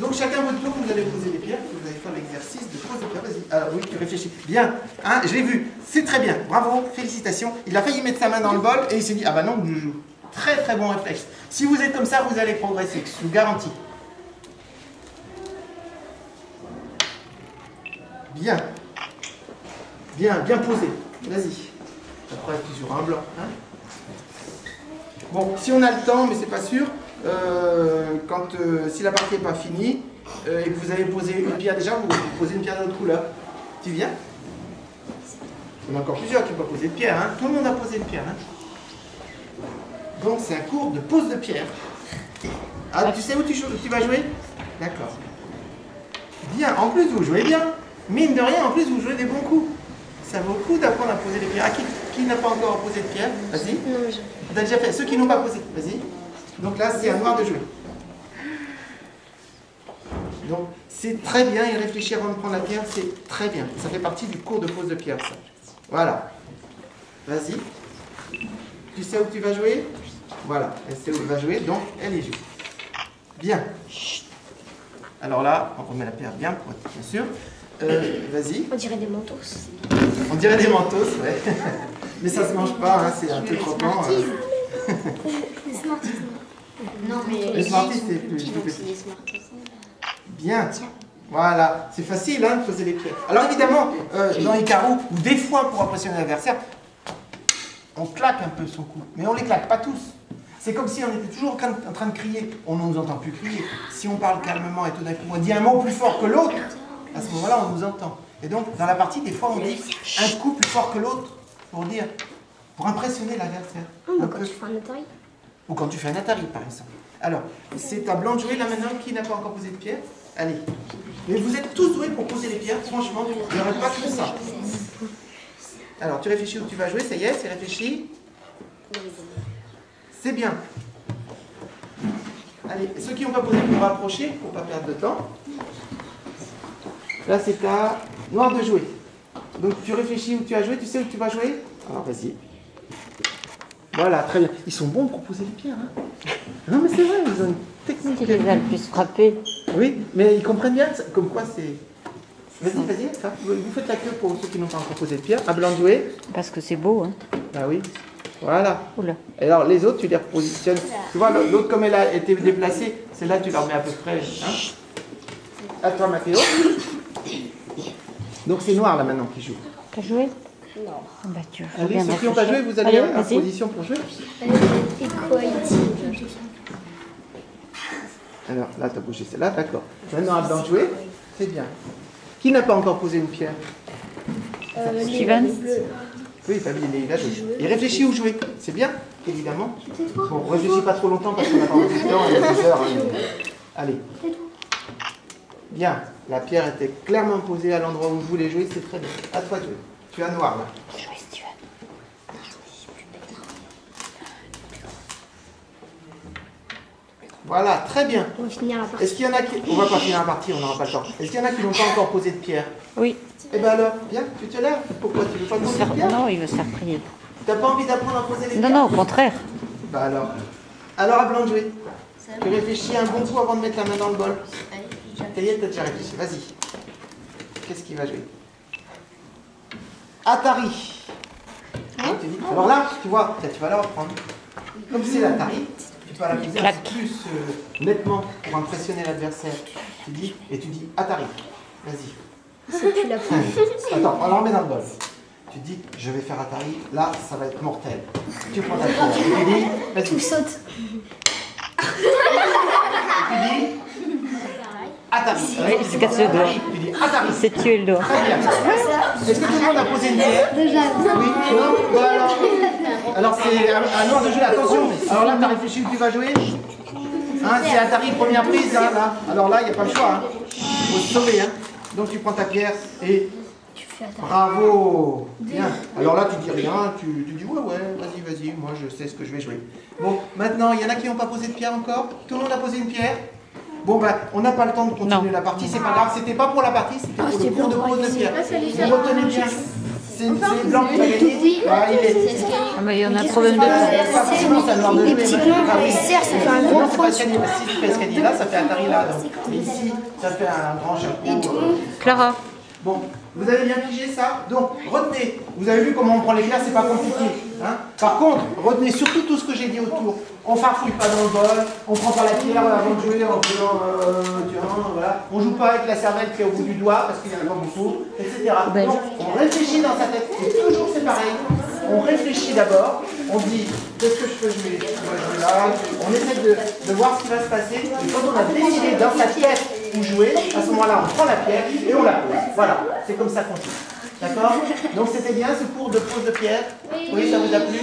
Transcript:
Donc chacun votre tour, vous allez poser les pierres, vous allez faire l'exercice de pose de pierre. Vas-y. Alors oui, tu réfléchis. Bien, hein, je l'ai vu. C'est très bien. Bravo, félicitations. Il a failli mettre sa main dans le bol et il s'est dit, ah bah non, très très bon réflexe. Si vous êtes comme ça, vous allez progresser, je vous garantis. Bien. Bien, bien posé. Vas-y. Après, tu sur un blanc. Hein. Bon, si on a le temps, mais c'est pas sûr, si la partie n'est pas finie et que vous avez posé une pierre déjà, vous posez une pierre d'autre couleur. Tu viens? Il y en a encore plusieurs qui n'ont pas posé de pierre. Hein. Tout le monde a posé une pierre. Hein. Donc, c'est un cours de pose de pierre. Ah, tu sais où tu vas jouer? D'accord. Bien, en plus, vous jouez bien. Mine de rien, en plus, vous jouez des bons coups. Ça vaut le coup d'apprendre à poser des pierres. Ah, qui n'a pas encore posé de pierre? Vas-y. Tu as déjà fait. Ceux qui n'ont pas posé, vas-y. Donc là, c'est à noir de jouer. Donc, c'est très bien. Et réfléchir avant de prendre la pierre, c'est très bien. Ça fait partie du cours de pose de pierre, ça. Voilà. Vas-y. Tu sais où tu vas jouer? Voilà. Elle sait où elle va jouer, donc elle y joue. Bien. Alors là, on remet la pierre bien, bien sûr. Vas-y. On dirait des mentos. On dirait des mentos, ouais. Mais ça se mange pas, hein, c'est un peu croquant. Les Smarties. Non, mais les Smarties, c'est plus petit. Bien. Voilà. C'est facile, hein, de poser les pieds. Alors évidemment, dans les carreaux, ou des fois pour impressionner l'adversaire, on claque un peu son coup. Mais on les claque pas tous. C'est comme si on était toujours en train de crier. On ne nous entend plus crier. Si on parle calmement et tout d'un coup on dit un mot plus fort que l'autre, à ce moment-là, on nous entend. Et donc, dans la partie, des fois, on dit un coup plus fort que l'autre pour impressionner l'adversaire. Quand tu fais un atari. Ou quand tu fais un atari, par exemple. Alors, c'est à blanc de jouer là maintenant. Qui n'a pas encore posé de pierre? Allez. Mais vous êtes tous doués pour poser les pierres. Franchement, il n'y aurait pas que ça. Alors, tu réfléchis où tu vas jouer. Ça y est, c'est réfléchi. C'est bien. Allez, ceux qui n'ont pas posé, pour rapprocher, pour ne pas perdre de temps. Là, c'est à noir de jouer. Donc, tu réfléchis où tu as joué, tu sais où tu vas jouer? Alors, vas-y. Voilà, très bien. Ils sont bons pour poser les pierres. Hein. Non, mais c'est vrai, ils ont une technique. Tu les as le plus frappés. Oui, mais ils comprennent bien, comme quoi c'est... Vas-y, vas-y, vous faites la queue pour ceux qui n'ont pas encore posé de pierre. À blanc de jouer. Parce que c'est beau, hein. Ah oui. Voilà. Oula. Et alors, les autres, tu les repositionnes. Tu vois, l'autre, comme elle a été déplacée, celle-là, tu la remets à peu près. Hein. À toi, Mathéo. Donc, c'est noir, là, maintenant, qui joue. T'as joué? Non. Bah, tu allez, ceux qui n'ont pas joué, vous allez en position pour jouer. Alors, là, tu as bougé celle-là, d'accord. Maintenant, à blanc de jouer, c'est bien. Qui n'a pas encore posé une pierre? Steven. Oui, Fabien, il a joué. Il réfléchit où jouer. C'est bien, évidemment. Bon, on ne réfléchit pas trop longtemps parce qu'on n'a pas beaucoup de temps, il y a 2 heures. Allez. Bien. La pierre était clairement posée à l'endroit où vous voulez jouer, c'est très bien. À toi de jouer. Tu as noir, là. Jouer, Steven. Voilà, très bien. On va finir la partie. Est-ce qu'il y en a qui... On va pas finir la partie, on n'aura pas le temps. Est-ce qu'il y en a qui n'ont pas encore posé de pierre? Oui. Eh bien alors, viens, tu te lèves. Pourquoi tu veux pas poser de pierre? Non, il veut se faire prier. T'as pas envie d'apprendre à poser les pierres? Non, non, au contraire. Bah alors. Alors à blanc de jouer. Tu réfléchis un bon coup avant de mettre la main dans le bol. Ça y est, t'as déjà réfléchi. Vas-y. Qu'est-ce qu'il va jouer? Atari. Hein, tu dis. Alors là, tu vois, tu vas la reprendre. Comme c'est l'Atari, tu vas la poser un peu plus nettement pour impressionner l'adversaire. Tu dis, et tu dis Atari. Vas-y. C'est plus la première. Attends, on la remet dans le bol. Tu dis, je vais faire Atari, là, ça va être mortel. Tu prends ta pierre. Tu dis, vas-y. Tu sautes. Tu dis, Atari. Oui, il se casse le doigt. Tu dis, Atari. Il s'est tué le doigt. Très bien. Est-ce que tout le monde a posé une pierre? Déjà. Oui, non, bon, alors c'est à noir de jouer, attention. Alors là, tu as réfléchi où tu vas jouer? Hein, c'est Atari, première prise, hein, là. Alors là, il n'y a pas le choix. Il faut se sauver. Hein. Donc tu prends ta pierre et... Bravo. Bien. Alors là, tu dis rien, tu dis ouais, vas-y, moi je sais ce que je vais jouer. Bon, maintenant, il y en a qui n'ont pas posé de pierre encore? Tout le monde a posé une pierre? Bon, ben, on n'a pas le temps de continuer la partie, c'est pas grave, c'était pas pour la partie, c'était pour le cours de pose de pierre. Vous retenez bien. c'est blanc qui va gagner. Ah, il est. Ah, mais il y en a un problème de temps. Pas forcément, ça noir de Les jouer, petits mais- blancs, ah oui. serre, ça fait un Non, gros c'est pas point. escalier, parce que si tu fais escalier là, ça fait Atari là. Donc. Mais ici, ça fait un grand chapeau. Clara. Bon, vous avez bien figé ça? Donc, retenez. Vous avez vu comment on prend les pierres, c'est pas compliqué. Hein. Par contre, retenez surtout tout ce que j'ai dit autour. On farfouille pas dans le bol, on prend pas la pierre avant de jouer en faisant voilà. On joue pas avec la cervelle qui est au bout du doigt parce qu'il y en a pas beaucoup, etc. Donc, on réfléchit dans sa tête. Et toujours c'est pareil. On réfléchit d'abord, on dit qu'est-ce que je peux jouer? Je dois jouer là. On essaie de voir ce qui va se passer. Et quand on a décidé dans sa tête où jouer, à ce moment-là, on prend la pierre et on la pose. Voilà, c'est comme ça qu'on joue. D'accord? Donc c'était bien ce cours de pose de pierre? Oui, ça vous a plu?